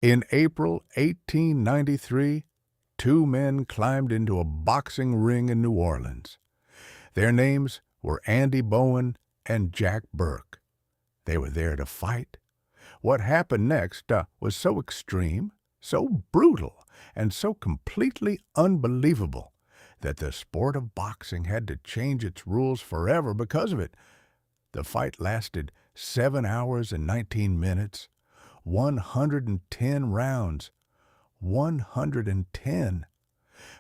In April 1893, two men climbed into a boxing ring in New Orleans. Their names were Andy Bowen and Jack Burke. They were there to fight. What happened next was so extreme, so brutal, and so completely unbelievable that the sport of boxing had to change its rules forever because of it. The fight lasted 7 hours and 19 minutes, 110 rounds. 110.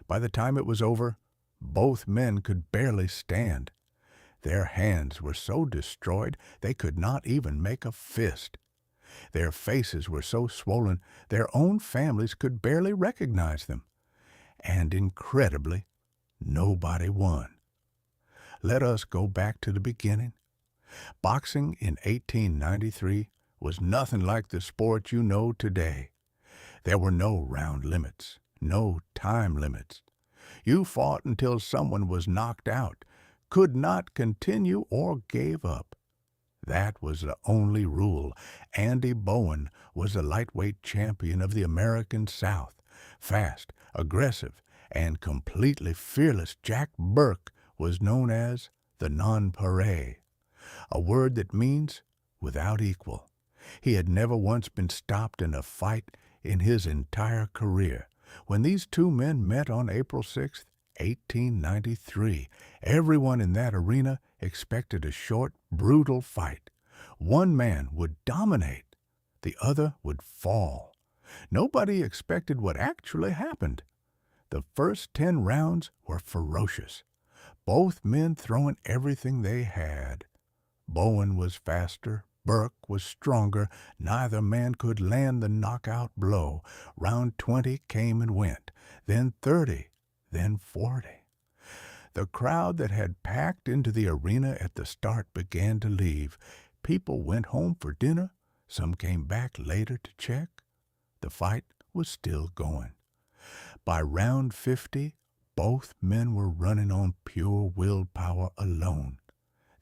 By the time it was over, both men could barely stand. Their hands were so destroyed they could not even make a fist. Their faces were so swollen their own families could barely recognize them. And incredibly, nobody won. Let us go back to the beginning. Boxing in 1893 was nothing like the sport you know today. There were no round limits, no time limits. You fought until someone was knocked out, could not continue, or gave up. That was the only rule. Andy Bowen was the lightweight champion of the American South. Fast, aggressive, and completely fearless Jack Burke was known as the Nonpareil, a word that means without equal. He had never once been stopped in a fight in his entire career. When these two men met on April 6, 1893, everyone in that arena expected a short, brutal fight. One man would dominate, the other would fall. Nobody expected what actually happened. The first 10 rounds were ferocious, both men throwing everything they had. Bowen was faster, Burke was stronger. Neither man could land the knockout blow. Round 20 came and went, then 30, then 40. The crowd that had packed into the arena at the start began to leave. People went home for dinner. Some came back later to check. The fight was still going. By round 50, both men were running on pure willpower alone.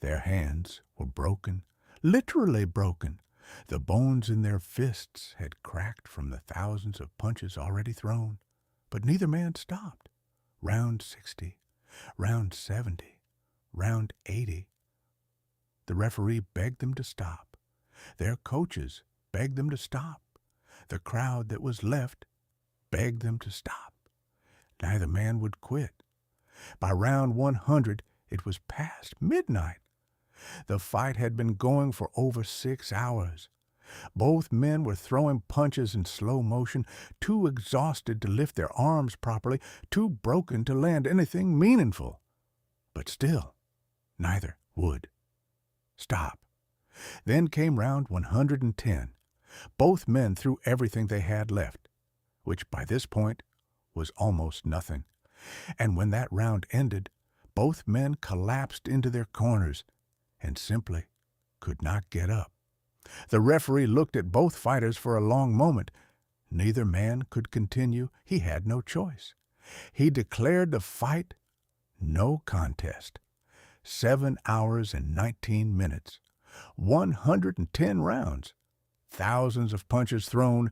Their hands were broken, literally broken. The bones in their fists had cracked from the thousands of punches already thrown. But neither man stopped. Round 60, round 70, round 80. The referee begged them to stop. Their coaches begged them to stop. The crowd that was left begged them to stop. Neither man would quit. By round 100, it was past midnight. The fight had been going for over 6 hours. Both men were throwing punches in slow motion, too exhausted to lift their arms properly, too broken to land anything meaningful. But still, neither would stop. Then came round 110. Both men threw everything they had left, which by this point was almost nothing. And when that round ended, both men collapsed into their corners and simply could not get up. The referee looked at both fighters for a long moment. Neither man could continue. He had no choice. He declared the fight no contest. 7 hours and 19 minutes, 110 rounds, thousands of punches thrown,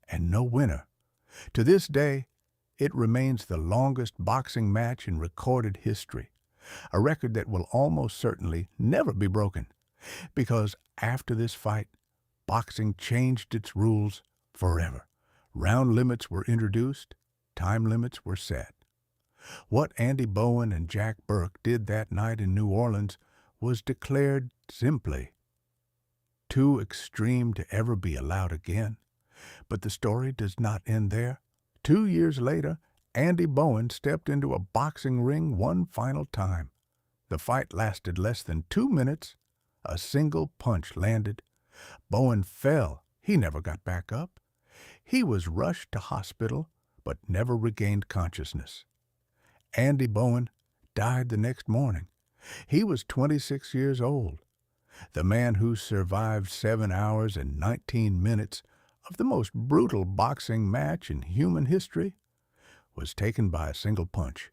and no winner. To this day, it remains the longest boxing match in recorded history, a record that will almost certainly never be broken, because after this fight, boxing changed its rules forever. Round limits were introduced, time limits were set. What Andy Bowen and Jack Burke did that night in New Orleans was declared simply too extreme to ever be allowed again. But the story does not end there. 2 years later, Andy Bowen stepped into a boxing ring one final time. The fight lasted less than 2 minutes. A single punch landed. Bowen fell. He never got back up. He was rushed to hospital, but never regained consciousness. Andy Bowen died the next morning. He was 26 years old. The man who survived 7 hours and 19 minutes of the most brutal boxing match in human history was taken by a single punch.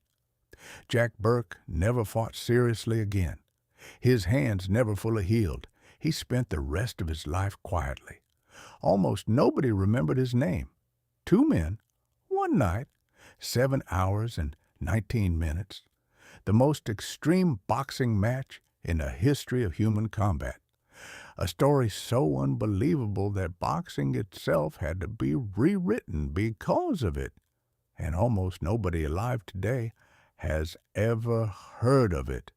Jack Burke never fought seriously again. His hands never fully healed. He spent the rest of his life quietly. Almost nobody remembered his name. Two men, one night, 7 hours and 19 minutes. The most extreme boxing match in the history of human combat. A story so unbelievable that boxing itself had to be rewritten because of it. And almost nobody alive today has ever heard of it.